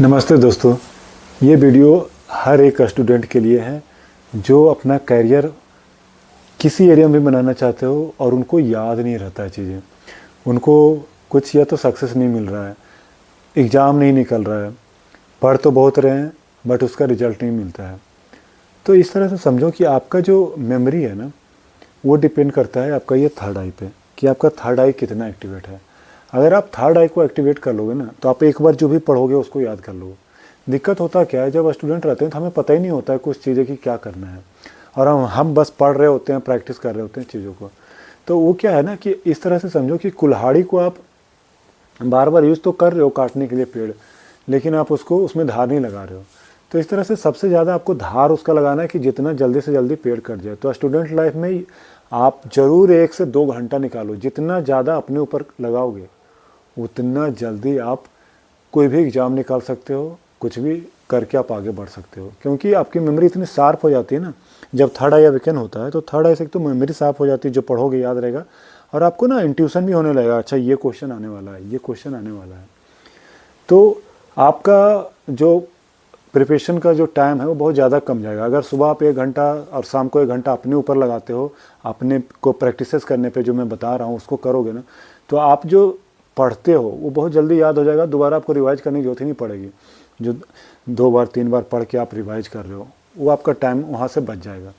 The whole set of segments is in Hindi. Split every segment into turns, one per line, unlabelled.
नमस्ते दोस्तों। ये वीडियो हर एक स्टूडेंट के लिए है जो अपना करियर किसी एरिया में बनाना चाहते हो और उनको याद नहीं रहता है चीज़ें। उनको कुछ या तो सक्सेस नहीं मिल रहा है, एग्ज़ाम नहीं निकल रहा है, पढ़ तो बहुत रहे हैं बट उसका रिजल्ट नहीं मिलता है। तो इस तरह से समझो कि आपका जो मेमोरी है ना, वो डिपेंड करता है आपका ये थर्ड आई पे, कि आपका थर्ड आई कितना एक्टिवेट है। अगर आप थर्ड आई को एक्टिवेट कर लोगे ना, तो आप एक बार जो भी पढ़ोगे उसको याद कर लोगे। दिक्कत होता क्या है, जब स्टूडेंट रहते हैं तो हमें पता ही नहीं होता है कुछ चीज़ें की क्या करना है, और हम बस पढ़ रहे होते हैं, प्रैक्टिस कर रहे होते हैं चीज़ों को। तो वो क्या है ना, कि इस तरह से समझो कि कुल्हाड़ी को आप बार बार यूज़ तो कर रहे हो काटने के लिए पेड़, लेकिन आप उसको उसमें धार नहीं लगा रहे हो। तो इस तरह से सबसे ज़्यादा आपको धार उसका लगाना है कि जितना जल्दी से जल्दी पेड़ कट जाए। तो स्टूडेंट लाइफ में आप ज़रूर 1 से 2 घंटा निकालो। जितना ज़्यादा अपने ऊपर लगाओगे उतना जल्दी आप कोई भी एग्ज़ाम निकाल सकते हो, कुछ भी करके आप आगे बढ़ सकते हो। क्योंकि आपकी मेमोरी इतनी शार्प हो जाती है ना, जब थर्ड आई अवेकन होता है तो थर्ड आई से तो मेमोरी शार्प हो जाती है, जो पढ़ोगे याद रहेगा। और आपको ना इंट्यूशन भी होने लगेगा, अच्छा ये क्वेश्चन आने वाला है, ये क्वेश्चन आने वाला है। तो आपका जो प्रिपरेशन का जो टाइम है वो बहुत ज़्यादा कम जाएगा। अगर सुबह आप 1 घंटा और शाम को 1 घंटा अपने ऊपर लगाते हो, अपने को प्रैक्टिसेस करने पे जो मैं बता रहा हूँ उसको करोगे ना, तो आप जो पढ़ते हो वो बहुत जल्दी याद हो जाएगा। दोबारा आपको रिवाइज करने की जरूरत ही नहीं पड़ेगी। जो 2 बार 3 बार पढ़ के आप रिवाइज कर रहे हो, वो आपका टाइम वहाँ से बच जाएगा।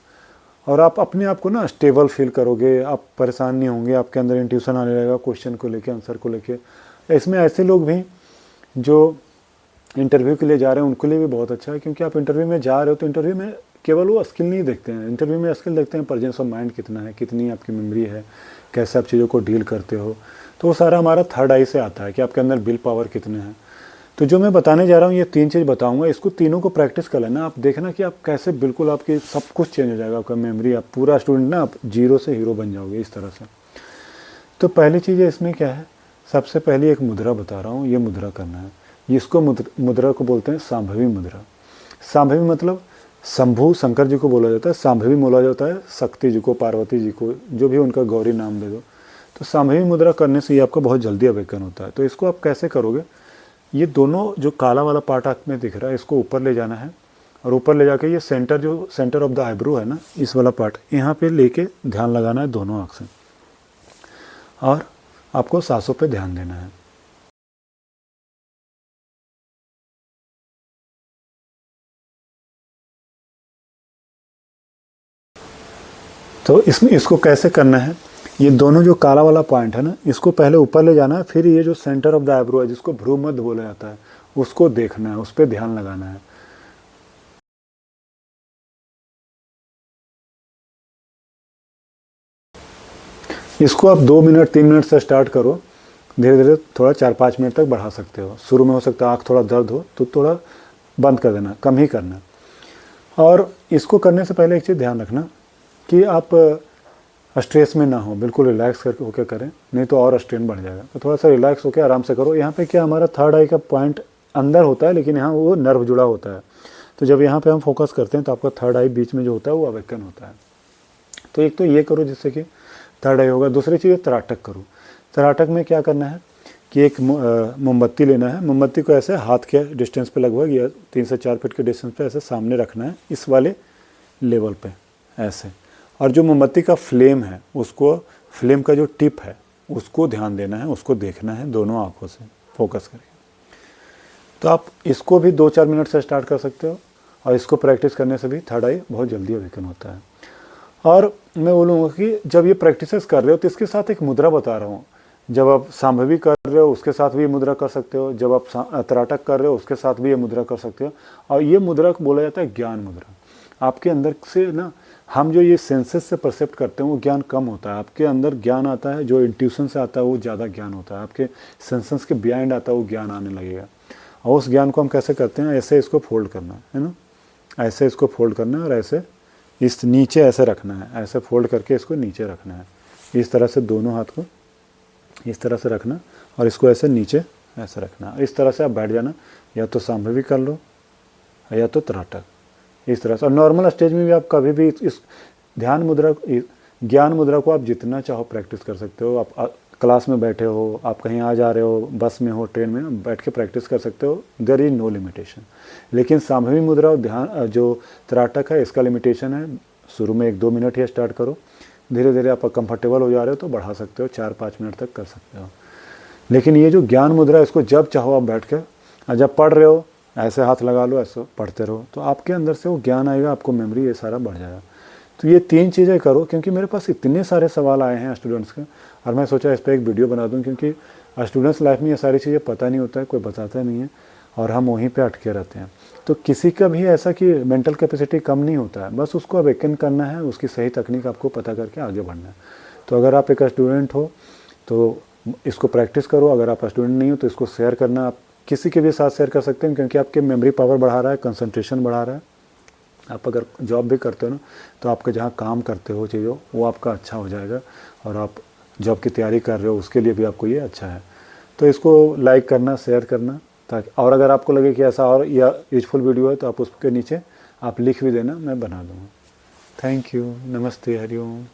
और आप अपने आप को ना स्टेबल फील करोगे, आप परेशान नहीं होंगे, आपके अंदर इंट्यूशन आने लगेगा क्वेश्चन को लेके, आंसर को लेके। इसमें ऐसे लोग भी जो इंटरव्यू के लिए जा रहे हैं उनके लिए भी बहुत अच्छा है, क्योंकि आप इंटरव्यू में जा रहे हो तो इंटरव्यू में केवल वो स्किल नहीं देखते हैं, इंटरव्यू में स्किल देखते हैं प्रेजेंस ऑफ माइंड कितना है, कितनी आपकी मेमोरी है, कैसे आप चीज़ों को डील करते हो। तो वो सारा हमारा थर्ड आई से आता है कि आपके अंदर विल पावर कितने हैं। तो जो मैं बताने जा रहा हूँ ये 3 चीज़ बताऊँगा, इसको तीनों को प्रैक्टिस कर लेना। आप देखना कि आप कैसे बिल्कुल आपकी सब कुछ चेंज हो जाएगा, आपका मेमोरी, आप पूरा स्टूडेंट ना, आप जीरो से हीरो बन जाओगे इस तरह से। तो पहली चीज़ है इसमें क्या है, सबसे पहली एक मुद्रा बता रहा हूँ, ये मुद्रा करना है। इसको मुद्रा को बोलते हैं सांभवी मुद्रा। सांभवी मतलब शंभू शंकर जी को बोला जाता है, सांभवी बोला जाता है शक्ति जी को, पार्वती जी को, जो भी उनका गौरी नाम दे दो। तो सांभवी मुद्रा करने से ये आपका बहुत जल्दी अवेकन होता है। तो इसको आप कैसे करोगे, ये दोनों जो काला वाला पार्ट आप में दिख रहा है इसको ऊपर ले जाना है, और ऊपर ले जाके ये सेंटर, जो सेंटर ऑफ द आईब्रो है ना, इस वाला पार्ट यहाँ पे लेके ध्यान लगाना है दोनों आँख से, और आपको सांसों पे ध्यान देना है। तो इसमें इसको कैसे करना है, ये दोनों जो काला वाला पॉइंट है ना, इसको पहले ऊपर ले जाना है, फिर ये जो सेंटर ऑफ द आईब्रो है जिसको भ्रू मध्य बोला जाता है, उसको देखना है, उस पर ध्यान लगाना है। इसको आप 2 मिनट 3 मिनट से स्टार्ट करो, धीरे धीरे थोड़ा 4-5 मिनट तक बढ़ा सकते हो। शुरू में हो सकता है आँख थोड़ा दर्द हो तो थोड़ा बंद कर देना, कम ही करना। और इसको करने से पहले एक चीज़ ध्यान रखना कि आप स्ट्रेस में ना हो, बिल्कुल रिलैक्स करके होकर करें, नहीं तो और स्ट्रेन बढ़ जाएगा। तो थोड़ा सा रिलैक्स होकर आराम से करो। यहाँ पे क्या, हमारा थर्ड आई का पॉइंट अंदर होता है, लेकिन यहाँ वो नर्व जुड़ा होता है। तो जब यहाँ पे हम फोकस करते हैं तो आपका थर्ड आई बीच में जो होता है वो अवेकन होता है। तो एक तो ये करो जिससे कि थर्ड आई होगा। दूसरी चीज़ तराटक करो। तराटक में क्या करना है कि एक मोमबत्ती लेना है, मोमबत्ती को ऐसे हाथ के डिस्टेंस पे लगभग या 3 से 4 फीट के डिस्टेंस पे ऐसे सामने रखना है, इस वाले लेवल पे ऐसे। और जो मोमबत्ती का फ्लेम है, उसको, फ्लेम का जो टिप है उसको ध्यान देना है, उसको देखना है दोनों आँखों से फोकस करके। तो आप इसको भी 2-4 मिनट से स्टार्ट कर सकते हो, और इसको प्रैक्टिस करने से भी थर्ड आई बहुत जल्दी अवेकन होता है। और मैं बोलूँगा कि जब ये प्रैक्टिसेस कर रहे हो तो इसके साथ एक मुद्रा बता रहा हूँ। जब आप सांभवी कर रहे हो उसके साथ भी ये मुद्रा कर सकते हो, जब आप तराटक कर रहे हो उसके साथ भी ये मुद्रा कर सकते हो। और ये मुद्रा को बोला जाता है ज्ञान मुद्रा। आपके अंदर से ना, हम जो ये सेंसेस से परसेप्ट करते हैं वो ज्ञान कम होता है, आपके अंदर ज्ञान आता है जो इंट्यूशन से आता है वो ज़्यादा ज्ञान होता है, आपके सेंसेस के बिहाइंड आता है वो ज्ञान आने लगेगा। और उस ज्ञान को हम कैसे करते हैं, ऐसे इसको फोल्ड करना है ना, ऐसे इसको फोल्ड करना है, और ऐसे इस नीचे ऐसे रखना है, ऐसे फोल्ड करके इसको नीचे रखना है, इस तरह से दोनों हाथ को इस तरह से रखना, और इसको ऐसे नीचे ऐसे रखना। इस तरह से आप बैठ जाना, या तो सांभवी कर लो या तो तराटक, इस तरह से। और नॉर्मल स्टेज में भी आप कभी भी इस ध्यान मुद्रा, ज्ञान मुद्रा को आप जितना चाहो प्रैक्टिस कर सकते हो। आप क्लास में बैठे हो, आप कहीं आ जा रहे हो, बस में हो, ट्रेन में, बैठ के प्रैक्टिस कर सकते हो, देयर इज नो लिमिटेशन। लेकिन सामूहिक मुद्रा और ध्यान जो त्राटक है इसका लिमिटेशन है, शुरू में 1-2 मिनट ही स्टार्ट करो, धीरे धीरे आप कंफर्टेबल हो जा रहे हो तो बढ़ा सकते हो, 4-5 मिनट तक कर सकते हो। लेकिन ये जो ज्ञान मुद्रा है इसको जब चाहो आप बैठ के, जब पढ़ रहे हो ऐसे हाथ लगा लो, ऐसे पढ़ते रहो, तो आपके अंदर से वो ज्ञान आएगा, आपको मेमोरी ये सारा बढ़ जाएगा। तो ये 3 चीज़ें करो, क्योंकि मेरे पास इतने सारे सवाल आए हैं स्टूडेंट्स के, और मैं सोचा इस पर एक वीडियो बना दूं, क्योंकि स्टूडेंट्स लाइफ में ये सारी चीज़ें पता नहीं होता है, कोई बताता नहीं है, और हम वहीं पे अटके रहते हैं। तो किसी का भी ऐसा कि मेंटल कैपेसिटी कम नहीं होता है, बस उसको अवेकन करना है, उसकी सही तकनीक आपको पता करके आगे बढ़ना है। तो अगर आप एक स्टूडेंट हो तो इसको प्रैक्टिस करो, अगर आप स्टूडेंट नहीं हो तो इसको शेयर करना, आप किसी के भी साथ शेयर कर सकते हैं, क्योंकि आपके मेमोरी पावर बढ़ा रहा है, कंसंट्रेशन बढ़ा रहा है। आप अगर जॉब भी करते हो ना, तो आपके जहाँ काम करते हो चीज़ों वो आपका अच्छा हो जाएगा, और आप जॉब की तैयारी कर रहे हो उसके लिए भी आपको ये अच्छा है। तो इसको लाइक करना, शेयर करना, ताकि, और अगर आपको लगे कि ऐसा और या यूजफुल वीडियो है तो आप उसके नीचे आप लिख भी देना, मैं बना दूँगा। थैंक यू, नमस्ते, हरिओम।